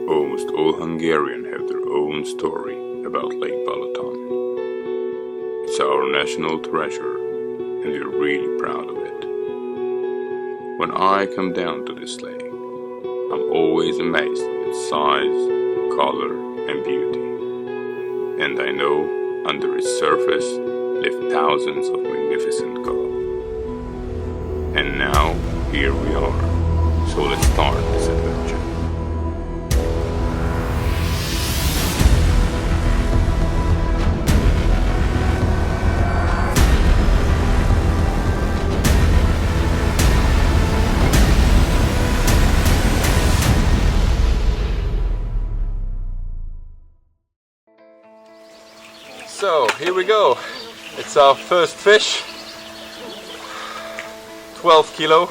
Almost all Hungarians have their own story about Lake Balaton. It's our national treasure, and we're really proud of it. When I come down to this lake, I'm always amazed at its size, color, and beauty. And I know under its surface live thousands of magnificent carp. And now, here we are. So let's start this adventure. So here we go. It's our first fish. 12 kilo.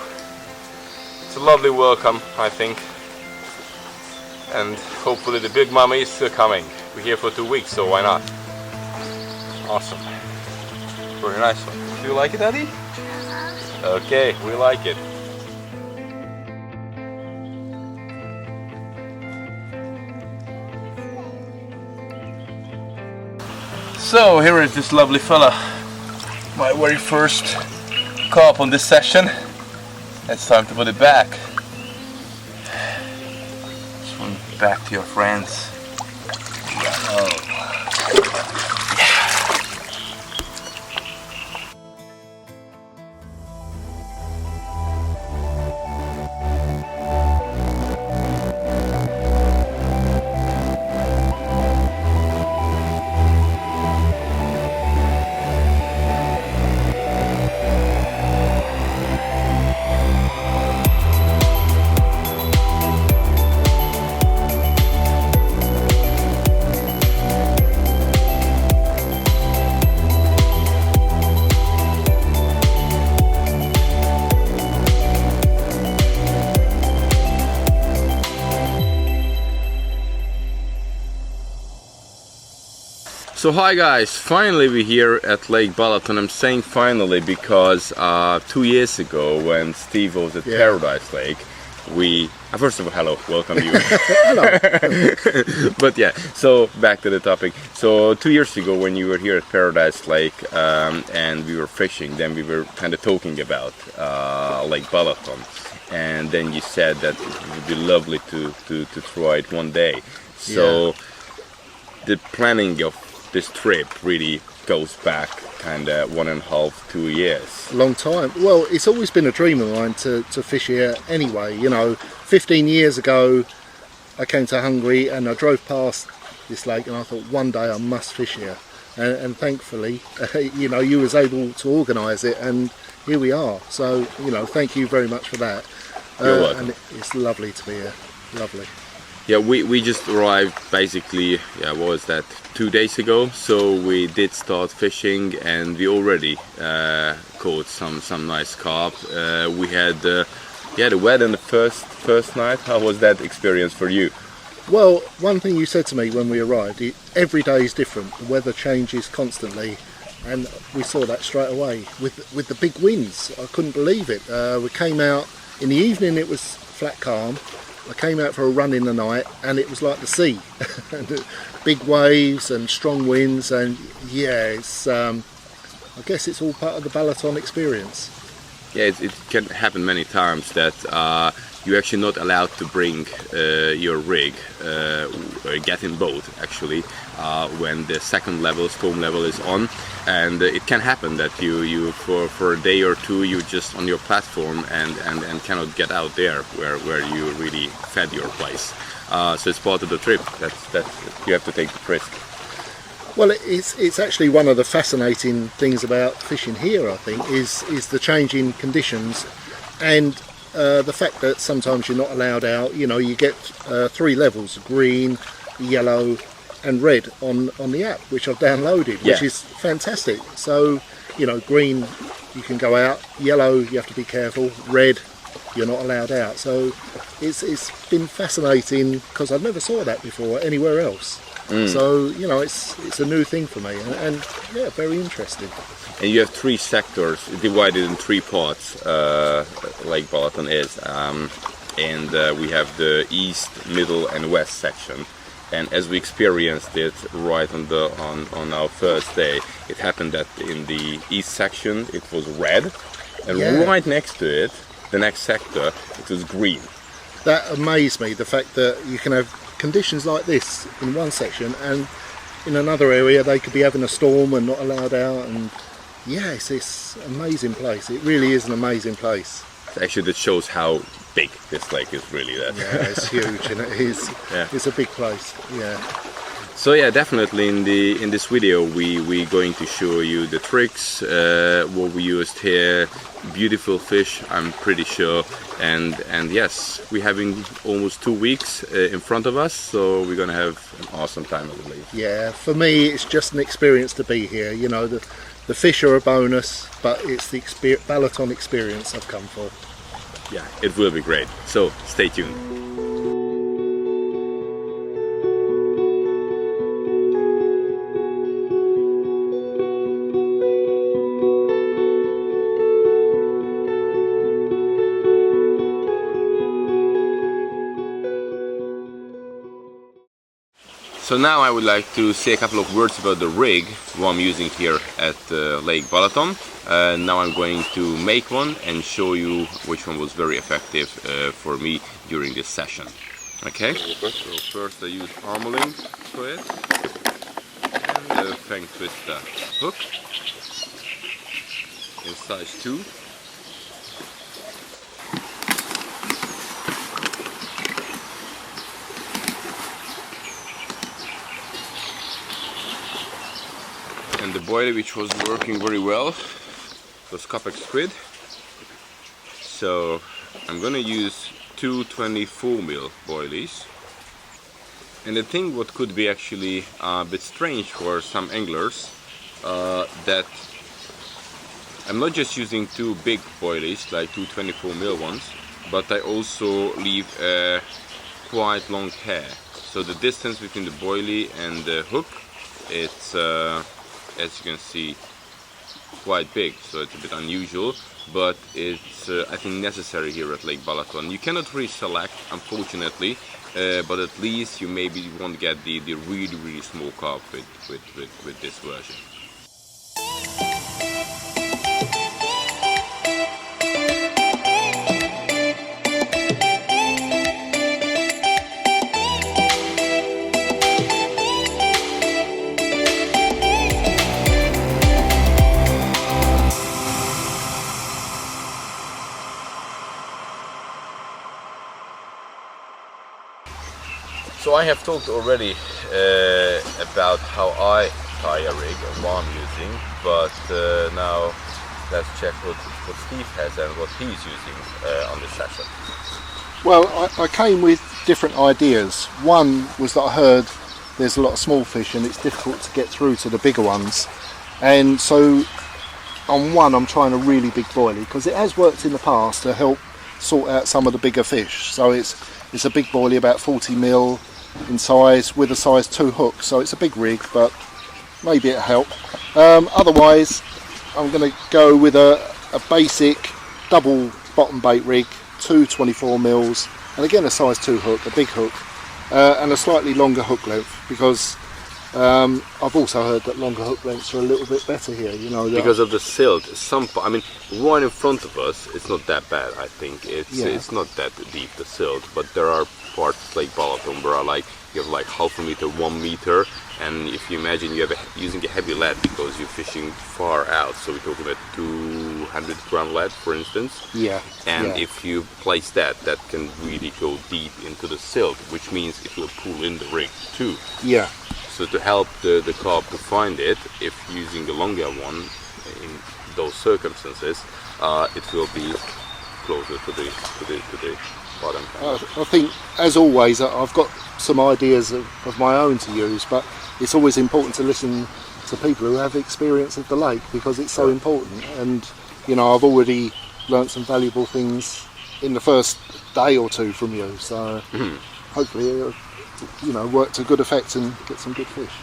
It's a lovely welcome, I think. And hopefully the big mama is still coming. We're here for 2 weeks, so why not? Awesome. Very nice one. Do you like it, Daddy? Okay, we like it. So here is this lovely fella, my very first carp on this session. It's time to put it back. Swim back to your friends. Oh. So hi guys, finally we're here at Lake Balaton. I'm saying finally because 2 years ago when Steve was at Paradise Lake, we first of all, hello, welcome you. Hello. But yeah, so back to the topic. So 2 years ago when you were here at Paradise Lake and we were fishing, then we were kind of talking about Lake Balaton, and then you said that it would be lovely to try it one day. So the planning of this trip really goes back kind of 1.5, 2 years. Long time. Well, it's always been a dream of mine to fish here anyway. You know, 15 years ago I came to Hungary and I drove past this lake and I thought one day I must fish here. And thankfully, you know, you was able to organise it and here we are. So, you know, thank you very much for that. You're welcome. And it's lovely to be here. Lovely. Yeah, we just arrived basically, what was that, 2 days ago, so we did start fishing and we already caught some nice carp. We had the weather on the first night. How was that experience for you? Well, one thing you said to me when we arrived, every day is different, the weather changes constantly, and we saw that straight away with the big winds. I couldn't believe it. We came out in the evening, it was flat calm. I came out for a run in the night and it was like the sea. Big waves and strong winds, and yeah, it's I guess it's all part of the Balaton experience. Yeah, it can happen many times that you're actually not allowed to bring your rig or get in boat actually when the second level, storm level is on, and it can happen that you for a day or two you're just on your platform and cannot get out there where you really fed your place. So it's part of the trip that you have to take the risk. Well, it's actually one of the fascinating things about fishing here, I think, is the changing conditions and the fact that sometimes you're not allowed out. You know, you get 3 levels: green, yellow and red on the app, which I've downloaded, which is fantastic. So, you know, green you can go out, yellow you have to be careful, red you're not allowed out. So it's been fascinating because I never saw that before anywhere else. So, you know, it's a new thing for me, and yeah, very interesting. And you have 3 sectors divided in 3 parts, Lake Balaton is. and we have the east, middle, and west section. And as we experienced it right on our first day, it happened that in the east section it was red, and right next to it, the next sector, it was green. That amazed me, the fact that you can have conditions like this in one section, and in another area they could be having a storm and not allowed out. And yeah, it's this amazing place. It really is an amazing place. Actually, that shows how big this lake is really. That. Yeah, it's huge, and it is. Yeah. It's a big place. Yeah. So yeah, definitely in this video we're going to show you the tricks, what we used here, beautiful fish, I'm pretty sure, and yes, we're having almost 2 weeks in front of us, so we're gonna have an awesome time, I believe. Yeah, for me it's just an experience to be here. You know, the fish are a bonus, but it's the Balaton experience I've come for. Yeah, it will be great. So stay tuned. So now I would like to say a couple of words about the rig, what I'm using here at Lake Balaton. Now I'm going to make one and show you which one was very effective for me during this session. Okay, so first I use armoring for it, and the fang twister hook in size 2. And the boilie, which was working very well, was Karpfenangeln squid. So I'm gonna use 2 24mm boilies. And the thing what could be actually a bit strange for some anglers, that I'm not just using 2 big boilies, like 2 24mm ones, but I also leave a quite long hair. So the distance between the boilie and the hook, it's as you can see, quite big, so it's a bit unusual, but it's I think necessary here at Lake Balaton. You cannot really select, unfortunately, but at least you maybe won't get the really small carp with this version. So I have talked already about how I tie a rig and what I'm using, but now let's check what Steve has and what he's using on this session. Well, I came with different ideas. One was that I heard there's a lot of small fish and it's difficult to get through to the bigger ones, and so on one I'm trying a really big boilie because it has worked in the past to help sort out some of the bigger fish. So it's a big boilie, about 40mm in size, with a size 2 hook, so it's a big rig, but maybe it'll help. Otherwise I'm going to go with a basic double bottom bait rig, 2 24mm, and again a size 2 hook, a big hook, and a slightly longer hook length, because I've also heard that longer hook lengths are a little bit better here, you know. Because of the silt. I mean, right in front of us, it's not that bad, I think. It's not that deep, the silt, but there are parts like Balaton where you have like half a meter, 1 meter, and if you imagine you have using a heavy lead because you're fishing far out, so we're talking about 200 gram lead, for instance. Yeah. And if you place that can really go deep into the silt, which means it will pull in the rig too. Yeah. So to help the carp to find it, if using the longer one in those circumstances, it will be closer to the bottom. I think, as always, I've got some ideas of my own to use, but it's always important to listen to people who have experience of the lake, because it's so important. And you know, I've already learnt some valuable things in the first day or two from you, so hopefully you know, work to good effect and get some good fish.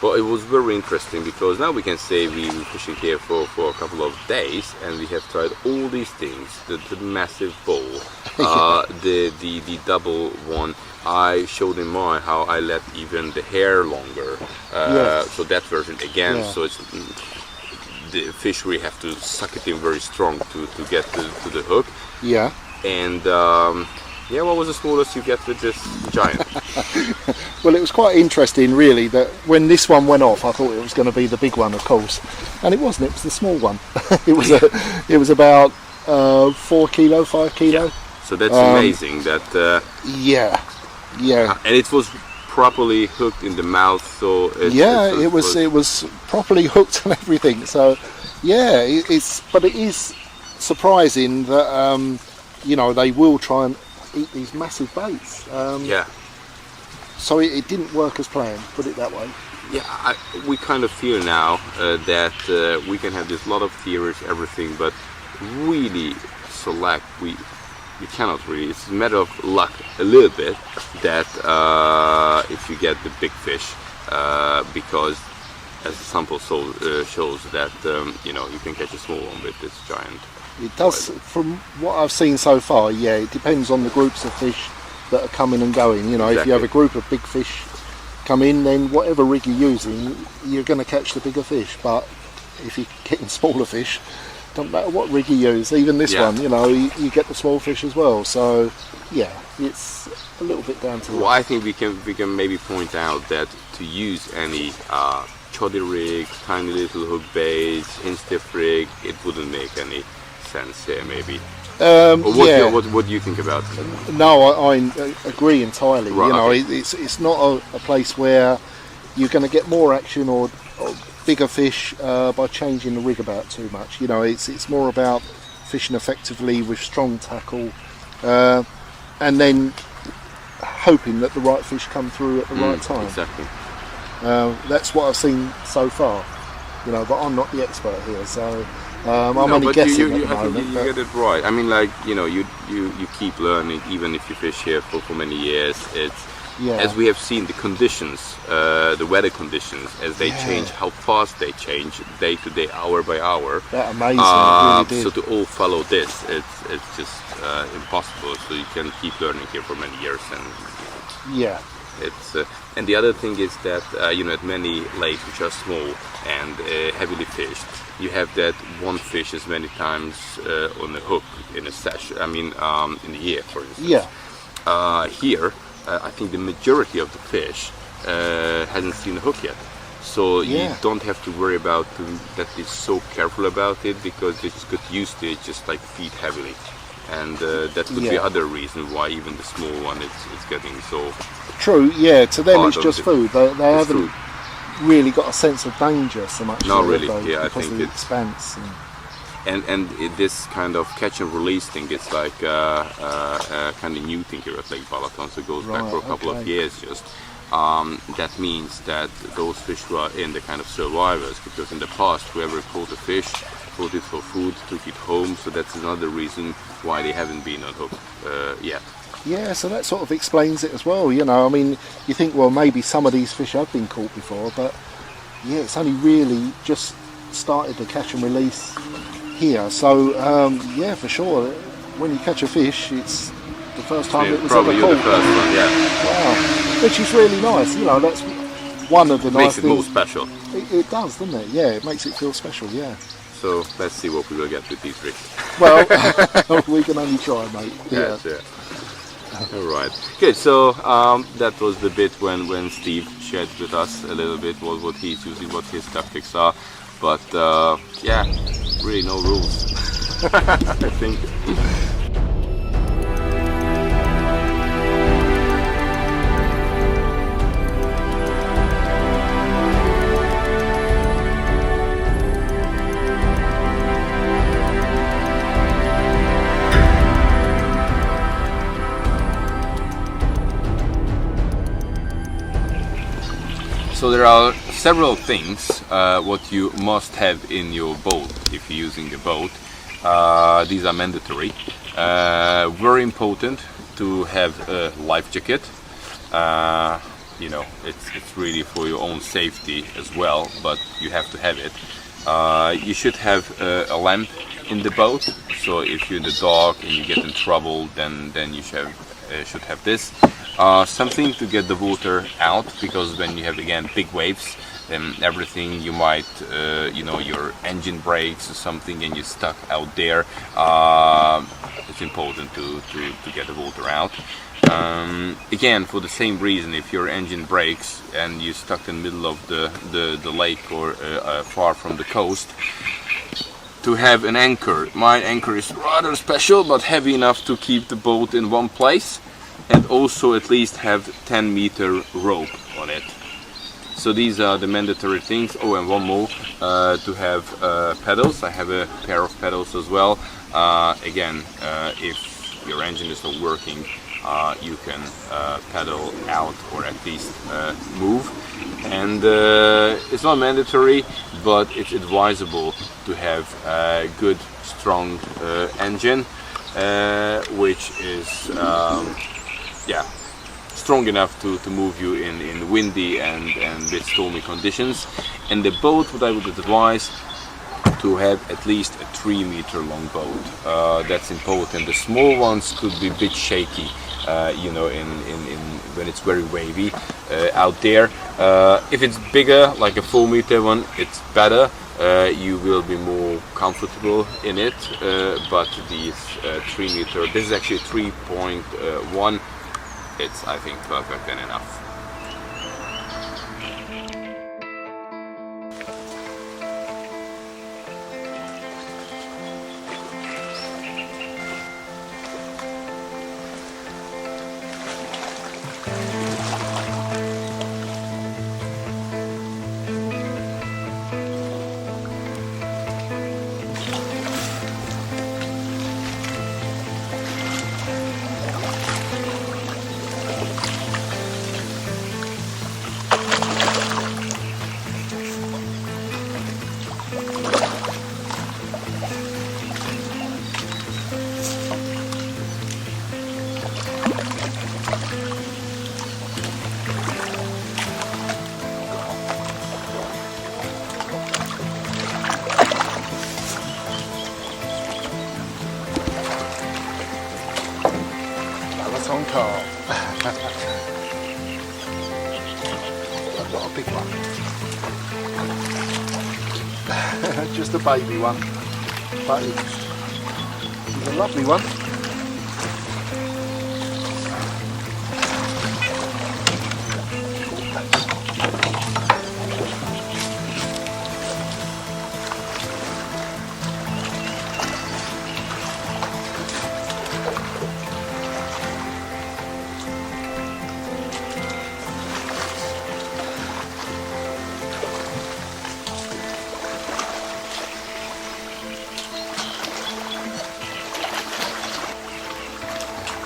Well, it was very interesting because now we can say we were fishing here for a couple of days, and we have tried all these things: the massive bowl, the double one. I showed him mine how I let even the hair longer. So that version again. So it's the fish we have to suck it in very strong to get to the hook. Yeah. And what was the smallest you get with this giant? Well, it was quite interesting, really, that when this one went off, I thought it was going to be the big one, of course, and it wasn't. It was the small one. It was about 4 kilo, 5 kilo. So that's amazing. That. Yeah. And it was properly hooked in the mouth, so it was properly hooked and everything. So it is surprising that they will try and eat these massive baits. So it didn't work as planned, put it that way. We kind of feel now that we can have this lot of theories, everything, but really select we cannot really. It's a matter of luck a little bit that if you get the big fish, because as the sample shows that you can catch a small one with this giant. It does, from what I've seen so far. It depends on the groups of fish that are coming and going. Exactly. If you have a group of big fish come in, then whatever rig you're using, you're going to catch the bigger fish. But if you're getting smaller fish, don't matter what rig you use, even this one, you get the small fish as well. So it's a little bit down to I think we can maybe point out that to use any choddy rig, tiny little hook baits, in stiff rig, it wouldn't make any sense here, maybe. What do you think about it? No, I agree entirely. Right, it's not a place where you're going to get more action or bigger fish by changing the rig about too much. It's more about fishing effectively with strong tackle, and then hoping that the right fish come through at the right time. Exactly. That's what I've seen so far. But I'm not the expert here, so. I'm only guessing at the moment. You get it right. I mean, you keep learning, even if you fish here for many years. It's as we have seen the conditions, the weather conditions, as they change, how fast they change, day to day, hour by hour. That's amazing. It really so to all follow this, it's just impossible. So you can keep learning here for many years, and it's and the other thing is that at many lakes which are small and heavily fished, you have that one fish as many times on the hook in a session. I mean, in the year, for instance. Here, I think the majority of the fish hasn't seen a hook yet. So you don't have to worry about that. They're so careful about it because they just got used to it, just like feed heavily. And that could be other reason why even the small one is getting so. True. To them it's just food. They haven't really got a sense of danger so much. Not really. I think of the expanse. And this kind of catch and release thing, it's like a kind of new thing here at Lake Balaton. So it goes back for a couple of years just. That means that those fish who are in the kind of survivors, because in the past whoever caught a fish caught it for food, took it home, so that's another reason why they haven't been on hook yet. So that sort of explains it as well. I mean, you think, well, maybe some of these fish have been caught before, but it's only really just started the catch and release here. So for sure, when you catch a fish, it's the first time it was probably ever you're caught. the first one, Wow, which is really nice. That's one of the nice things. Makes it more special. It does, doesn't it? It makes it feel special. So let's see what we will get with these rigs. Well, we can only try, mate. All right. Good. So that was the bit when Steve shared with us a little bit what he's using, what his tactics are. But really no rules. I think. So there are several things what you must have in your boat if you're using a boat. These are mandatory. Very important to have a life jacket. you know, it's really for your own safety as well, but you have to have it. You should have a lamp in the boat, so if you're in the dock and you get in trouble, then you should have this. Something to get the water out, because when you have again big waves, then everything you might, you know, your engine breaks or something and you're stuck out there. It's important to get the water out. Again, for the same reason, if your engine breaks and you're stuck in the middle of the lake or far from the coast, to have an anchor. My anchor is rather special, but heavy enough to keep the boat in one place, and also at least have 10-meter rope on it. So these are the mandatory things. Oh, and one more, to have pedals. I have a pair of pedals as well. Again, if your engine is not working, you can pedal out or at least move. And it's not mandatory, but it's advisable to have a good, strong engine, which is strong enough to move you in windy and bit stormy conditions. And the boat, what I would advise, to have at least a 3-meter long boat. That's important. The small ones could be a bit shaky, you know, in when it's very wavy out there. If it's bigger, like a 4-meter one, it's better. You will be more comfortable in it. But these 3-meter, this is actually 3.1. It's, I think, perfect and enough. Balaton carp. I've got a big one. Just a baby one, but it's a lovely one.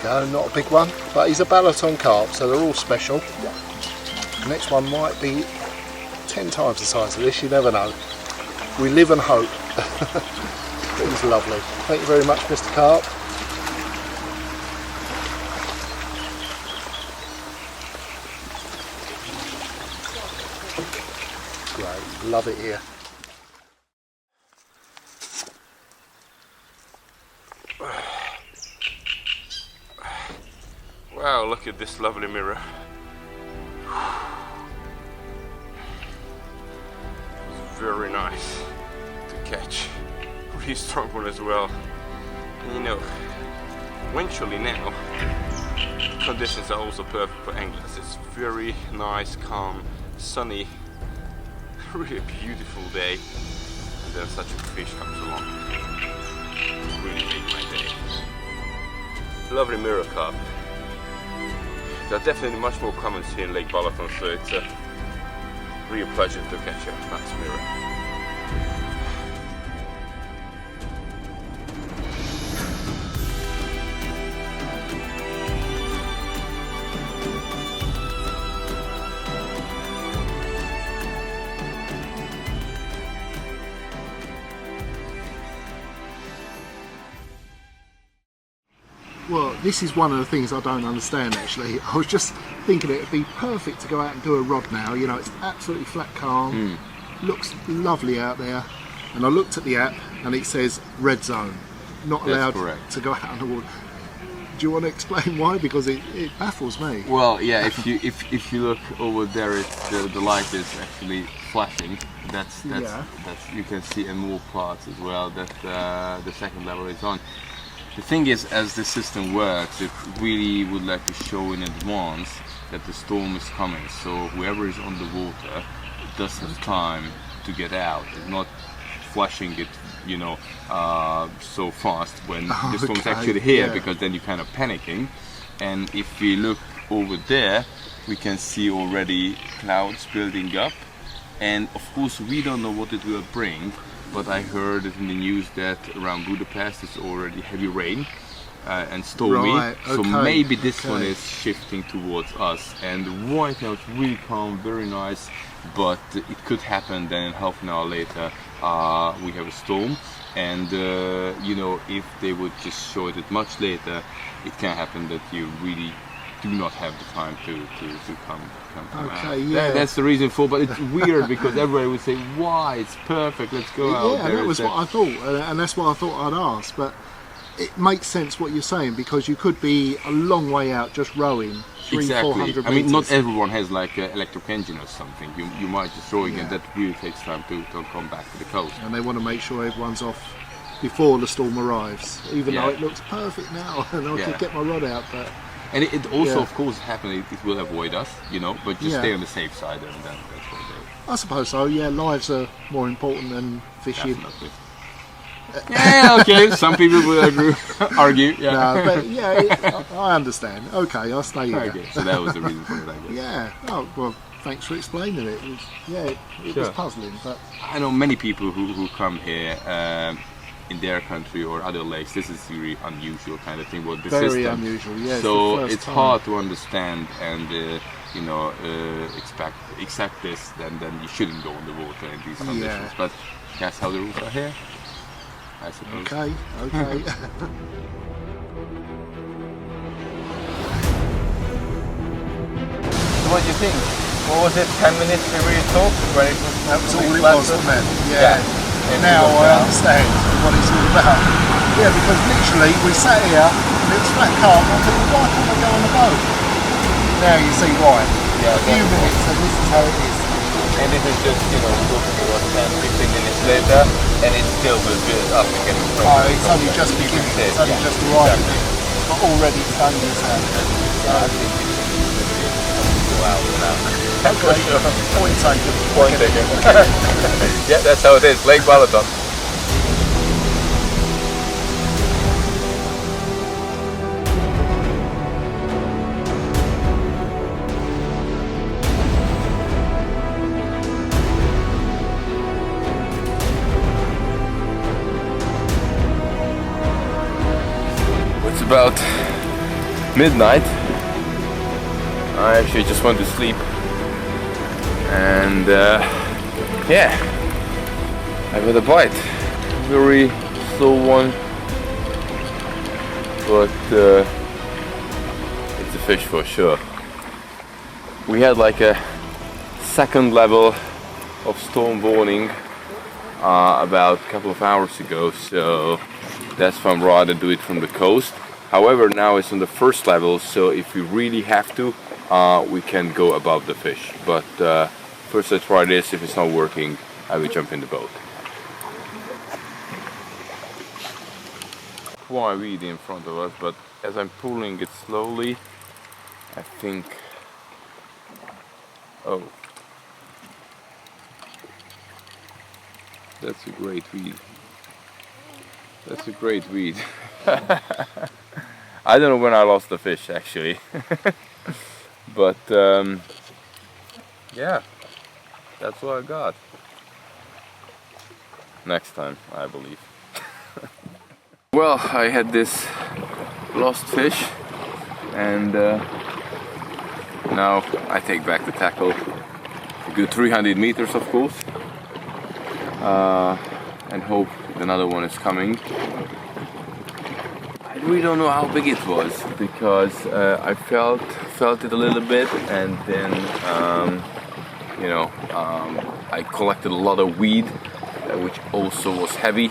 No, not a big one, but he's a Balaton carp, so they're all special. The next one might be 10 times the size of this, you never know. We live and hope. It was lovely. Thank you very much, Mr. Carp. Great, love it here. Wow, look at this lovely mirror. It's very nice to catch. Really strong one as well. And you know, eventually now, conditions are also perfect for anglers. It's very nice, calm, sunny, really a beautiful day. And then such a fish comes along. It really made my day. Lovely mirror carp. There are definitely much more comments here in Lake Balaton, so it's a real pleasure to catch a nice mirror. Well, this is one of the things I don't understand actually. I was just thinking it'd be perfect to go out and do a rod now. You know, it's absolutely flat calm, looks lovely out there. And I looked at the app and it says red zone, not allowed to go out on the water. Do you want to explain why? Because it baffles me. Well, yeah. If you look over there, the light is actually flashing. That's you can see in more parts as well that the second level is on. The thing is, as the system works, it really would like to show in advance that the storm is coming. So whoever is on the water does have time to get out. It's not flashing it, you know, so fast when the storm is actually here, because then you're kind of panicking. And if we look over there, we can see already clouds building up. And of course, we don't know what it will bring. But I heard in the news that around Budapest is already heavy rain and stormy. Right, so maybe this one is shifting towards us. And right now it's really calm, very nice. But it could happen then half an hour later we have a storm. And you know, if they would just show it much later, it can happen that you really do not have the time to come out. Yeah. That's the reason for, but it's weird because everybody would say, why, it's perfect, let's go out there. Yeah, that was what I thought, and that's what I thought I'd ask, but it makes sense what you're saying, because you could be a long way out just rowing 300-400 meters. I mean, not everyone has like an electric engine or something. You might just rowing, and that really takes time to come back to the coast. And they want to make sure everyone's off before the storm arrives, even though it looks perfect now, and I could get my rod out, but... And it also, of course, happens. It will avoid us, you know. But just stay on the safe side, and then that's what they. I suppose so. Yeah, lives are more important than fishing. Definitely. Yeah, okay. Some people will argue. Yeah. No, but yeah, I understand. Okay, I'll stay here. Okay, so that was the reason for it, I guess. Yeah. Oh well, thanks for explaining it. It was puzzling, but I know many people who come here. In their country or other lakes, this is really unusual kind of thing. Well, the very system. unusual. Yeah. So it's hard to understand and you know accept this. Then you shouldn't go on the water in these conditions. Yeah. But that's how the rules are here, I suppose. Okay. So what do you think? What was it? 10 minutes we really talked when it was. That was all it was, wasn't it? Yeah. Now I understand what it's all about. Yeah, because literally we sat here and it was flat calm. I thought, why can't I go on the boat? Now you see why. Yeah, a few minutes and this is how it is. And this is just, you know, talking about 10-15 minutes later, and it still will build up and get stronger. Oh, it's only just beginning. It's only just arriving. Exactly. But already it's done this out. So I think it's go out now. Okay. Point taken. Point taken. Yeah, that's how it is. Lake Balaton. It's about midnight. I actually just want to sleep. And yeah, I got a bite. Very slow one, but it's a fish for sure. We had like a second level of storm warning about a couple of hours ago, so that's why I'd rather do it from the coast. However, now it's on the first level, so if we really have to, we can go above the fish. But first I try this. If it's not working, I will jump in the boat. Quite weedy in front of us, but as I'm pulling it slowly, I think... Oh. That's a great weed. That's a great weed. I don't know when I lost the fish actually. But yeah, that's what I got. Next time, I believe. Well, I had this lost fish, and now I take back the tackle. A good 300 meters, of course, and hope another one is coming. I really don't know how big it was because I felt it a little bit, and then I collected a lot of weed, which also was heavy.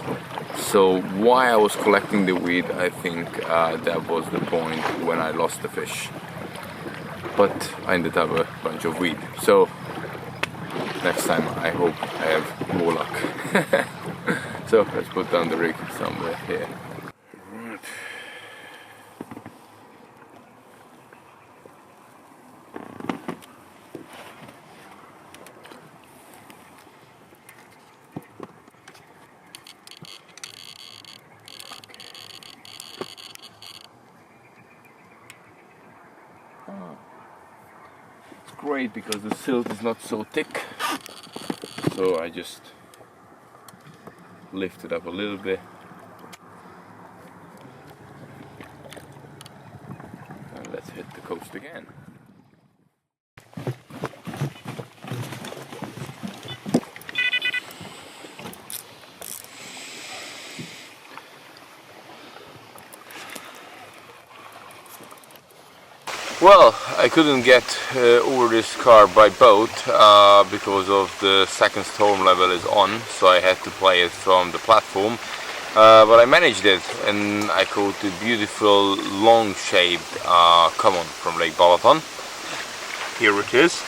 So while I was collecting the weed, I think that was the point when I lost the fish. But I ended up a bunch of weed. So next time I hope I have more luck. So let's put down the rig somewhere here. Right. It's great because the silt is not so thick, so I just lift it up a little bit and let's hit the coast again. Well, I couldn't get over this car by boat because of the second storm level is on, so I had to play it from the platform. But I managed it, and I caught a beautiful long-shaped common from Lake Balaton. Here it is.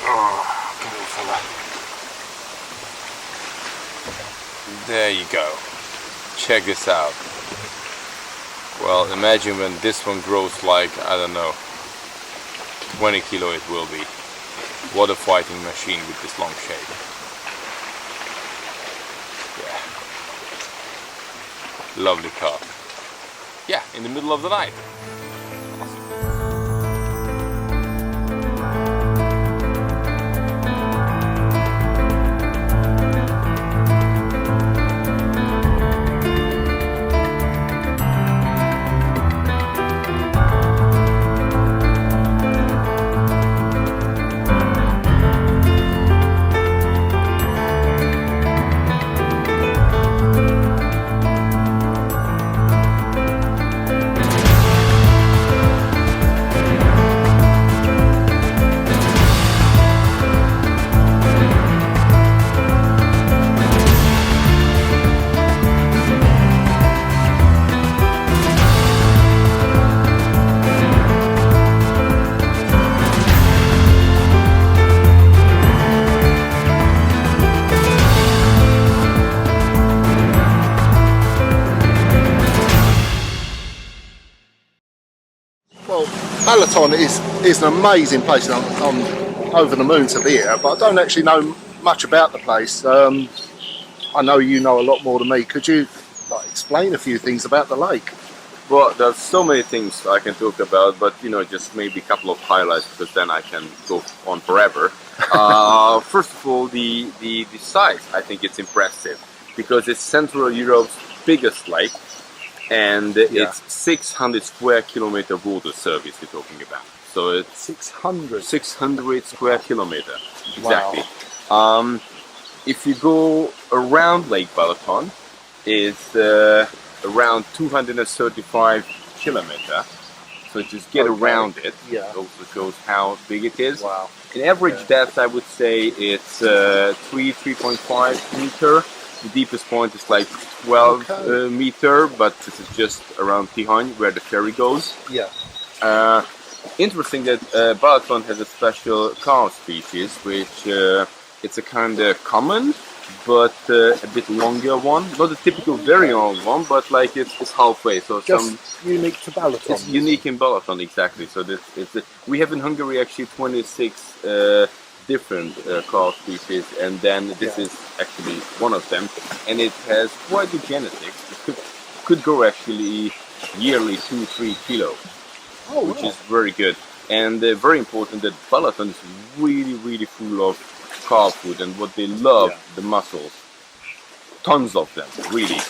Oh, come on, fella. There you go. Check this out. Well, imagine when this one grows like, I don't know, 20 kilo it will be. What a fighting machine with this long shape. Yeah. Lovely carp. Yeah, in the middle of the night. Balaton is an amazing place. I'm over the moon to be here, but I don't actually know much about the place. I know you know a lot more than me. Could you explain a few things about the lake? Well, there's so many things I can talk about, but just maybe a couple of highlights, because then I can go on forever. First of all, the size, I think it's impressive, because it's Central Europe's biggest lake, and it's 600 square kilometer water surface we're talking about. So it's 600 square kilometer, exactly. Wow. If you go around Lake Balaton, it's around 235 kilometer. So just get around it. Yeah. It also shows how big it is. Wow. In average depth, I would say it's 3.5 meter. The deepest point is like 12 meter, but this is just around Tihanj, where the ferry goes. Yeah. Interesting that Balaton has a special carp species, which it's a kind of common, but a bit longer one. Not a typical very long one, but like it's halfway. So just unique to Balaton. It's unique in Balaton, exactly. So we have in Hungary actually 26 different carp species, and then this is actually one of them, and it has quite a genetics. It could grow actually yearly 2-3 kilos, which is very good. And very important that Balaton is really full of carp food, and what they love, the mussels. Tons of them, really.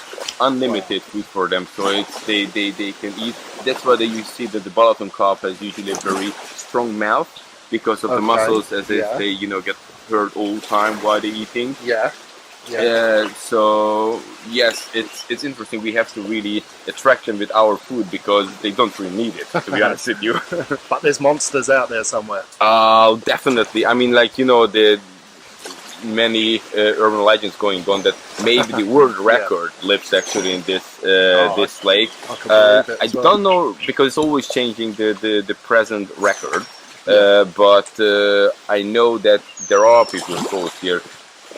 Unlimited food for them, so they can eat. That's why you see that the Balaton carp has usually a very strong mouth, because of the mussels, as if they get hurt all the time while they're eating. Yeah. So yes, it's interesting. We have to really attract them with our food because they don't really need it. To be honest with you. But there's monsters out there somewhere. Definitely. I mean, like, you know, the many urban legends going on that maybe the world record lives actually in this lake. I don't know because it's always changing the present record. But I know that there are people who go here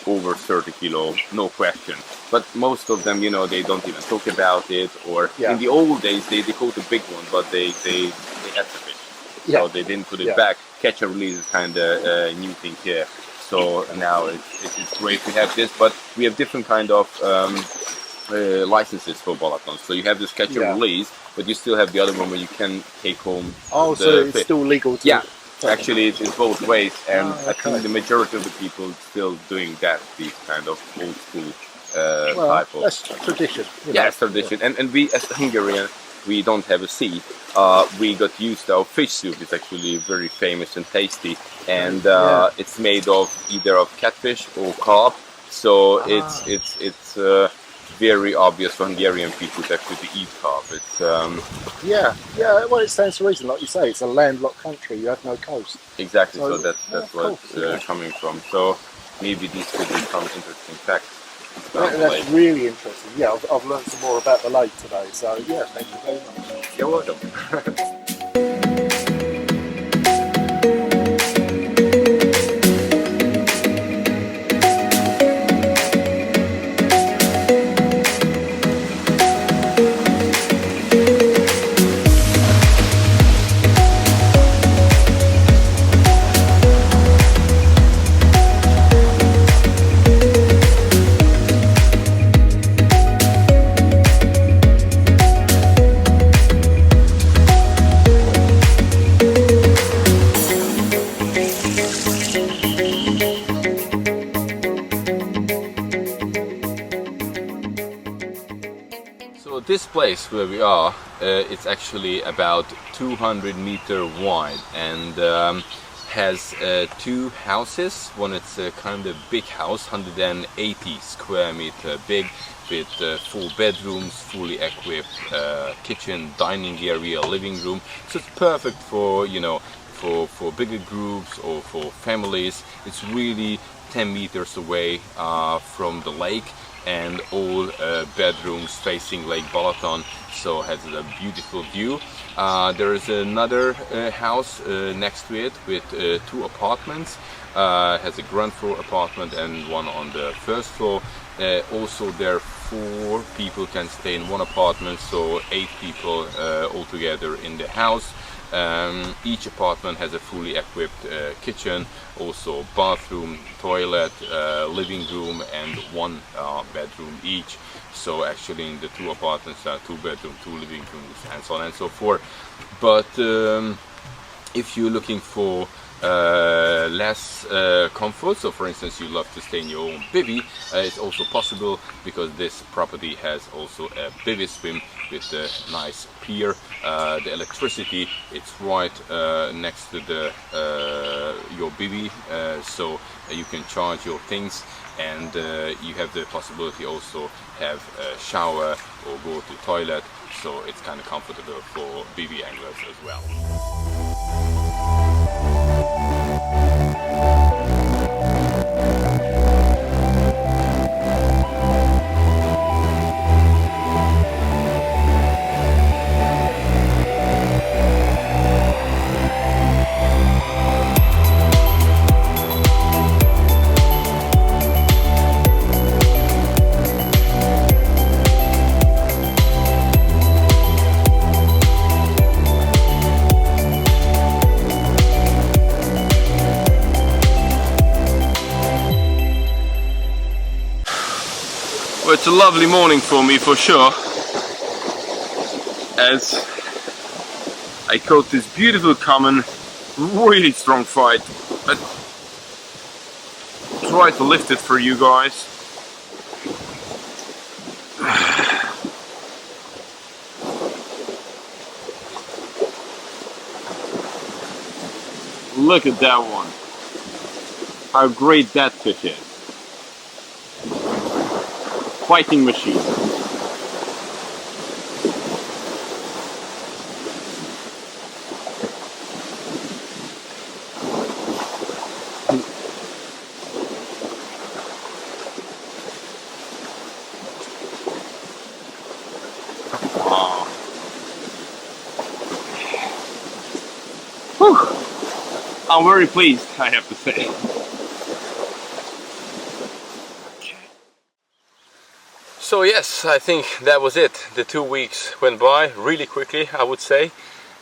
over 30 kilo, no question. But most of them, you know, they don't even talk about it. Or in the old days, they caught the big one, but they had the fish, so they didn't put it back. Catch and release is kind of a new thing here. So now it's great to have this, but we have different kind of licenses for Balaton. So you have this catch and release, but you still have the other one where you can take home. Oh, so it's still legal to. Yeah. Actually, it's both ways, and I think the majority of the people still doing that, these kind of old school type of. That's tradition. It's tradition, and we as Hungarian, we don't have a sea. We got used to our fish soup. It's actually very famous and tasty, and it's made of either of catfish or carp. So it's very obvious for Hungarian people to actually eat carp. It's well, it stands to reason, like you say, it's a landlocked country. You have no coast. Exactly. So that's what it's coming from. So maybe these could be some interesting facts. That's really interesting. Yeah, I've learned some more about the lake today. So yeah, thank you very much. You're welcome. So this place where we are, it's actually about 200-meter wide and has two houses. One is a kind of big house, 180 square meter big, with 4 bedrooms, fully equipped kitchen, dining area, living room. So it's perfect for, you know, for bigger groups or for families. It's really 10 meters away from the lake, and all bedrooms facing Lake Balaton, so has a beautiful view. There is another house next to it with 2 apartments. Has a ground floor apartment and one on the first floor. Also there 4 people can stay in one apartment, so 8 people altogether in the house. Each apartment has a fully equipped kitchen, also bathroom, toilet, living room, and 1 bedroom each. So actually in the 2 apartments are 2 bedrooms, 2 living rooms, and so on and so forth. But if you're looking for less comfort, so for instance you love to stay in your own bivvy, it's also possible, because this property has also a bivvy swim with a nice pier. The electricity, it's right next to the your bivvy, so you can charge your things, and you have the possibility also have a shower or go to toilet, so it's kind of comfortable for bivvy anglers as well. Well, it's a lovely morning for me, for sure, as I caught this beautiful common, really strong fight. I try to lift it for you guys. Look at that one. How great that fish is. fighting machine. Whew. I'm very pleased, I have to say. So yes, I think that was it. The 2 weeks went by really quickly, I would say,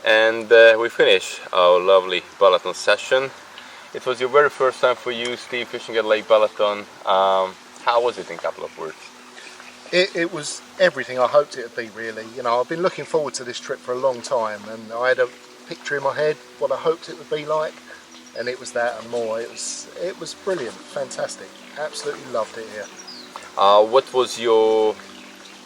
and we finished our lovely Balaton session. It was your very first time for you, Steve, fishing at Lake Balaton. How was it in a couple of words? It was everything I hoped it would be, really. You know, I've been looking forward to this trip for a long time, and I had a picture in my head what I hoped it would be like, and it was that and more. It was brilliant, fantastic. Absolutely loved it here. What was your,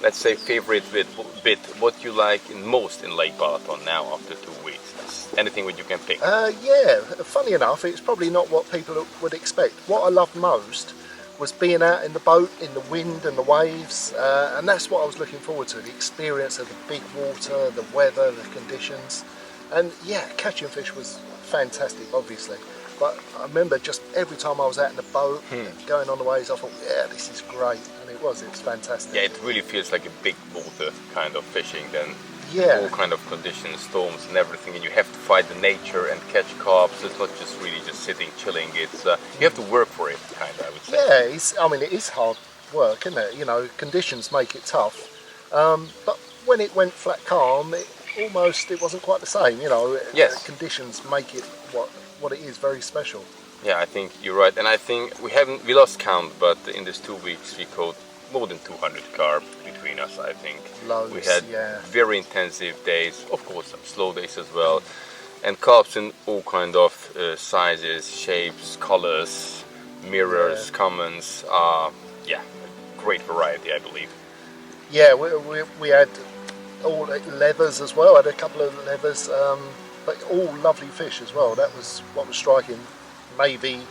let's say, favorite bit? What you like most in Lake Balaton now after 2 weeks? Anything that you can pick? Yeah, funny enough, it's probably not what people would expect. What I loved most was being out in the boat, in the wind and the waves, and that's what I was looking forward to, the experience of the big water, the weather, the conditions. And yeah, catching fish was fantastic, obviously. But I remember just every time I was out in the boat, going on the waves, I thought, yeah, this is great. And it was fantastic. Yeah, it really feels like a big water kind of fishing then. Yeah. All kind of conditions, storms and everything, and you have to fight the nature and catch carp. So it's not just really just sitting, chilling. It's you have to work for it, kind of, I would say. Yeah, I mean, it is hard work, isn't it? You know, conditions make it tough. But when it went flat calm, it wasn't quite the same. You know, yes. Conditions make it what it is, very special. Yeah, I think you're right, and I think we lost count, but in these 2 weeks we caught more than 200 carp between us. I think Loads, we had yeah. very intensive days, of course some slow days as well, and carps in all kind of sizes, shapes, colors, mirrors, commons. Yeah, great variety, I believe. Yeah, we had all leathers as well. I had a couple of leathers, but all lovely fish as well. That was what was striking. Maybe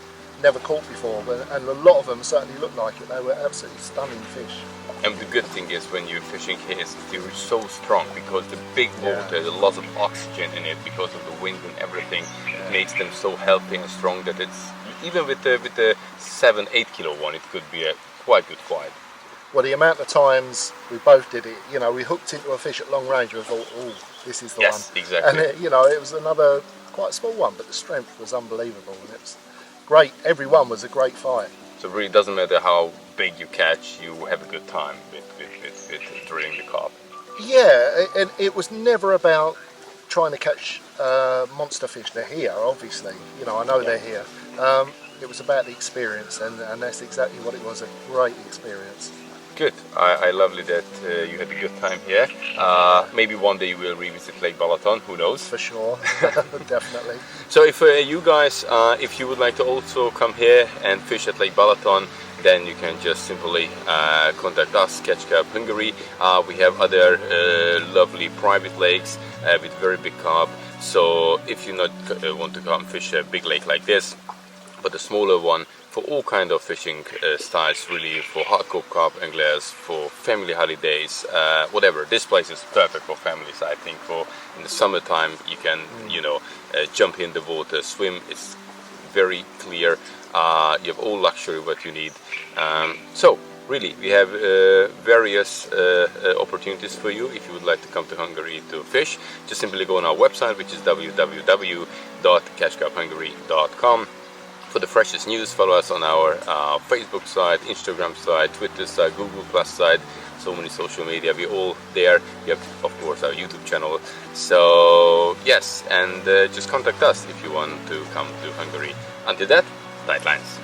never caught before, and a lot of them certainly looked like it. They were absolutely stunning fish. And the good thing is when you're fishing here is they're so strong because the big water, there's a lot of oxygen in it because of the wind and everything. It makes them so healthy and strong that it's, even with the 7-8 kilo one, it could be a quite good fight. Well, the amount of times we both did it, you know, we hooked into a fish at long range and we thought, oh, this is the one. Yes, exactly. And it was another quite small one, but the strength was unbelievable, and it was great. Every one was a great fight. So it really doesn't matter how big you catch, you have a good time with drilling the carp. Yeah, and it was never about trying to catch monster fish. They're here, obviously. You know, I know they're here. It was about the experience, and that's exactly what it was, a great experience. Good. I lovely that you had a good time here. Maybe one day we'll revisit Lake Balaton, who knows? For sure, definitely. So if you guys, if you would like to also come here and fish at Lake Balaton, then you can just simply contact us, Catch Carp Hungary. We have other lovely private lakes with very big carp. So if you not want to come fish a big lake like this, but a smaller one, for all kind of fishing styles, really, for hardcore carp anglers, for family holidays, whatever. This place is perfect for families, I think. For in the summertime, you can, jump in the water, swim. It's very clear. You have all luxury what you need. So really, we have various opportunities for you if you would like to come to Hungary to fish. Just simply go on our website, which is www.catchcarphungary.com. For the freshest news, follow us on our Facebook site, Instagram site, Twitter site, Google Plus site, so many social media. We're all there. We have, of course, our YouTube channel. So, yes, and just contact us if you want to come to Hungary. Until that, tight lines.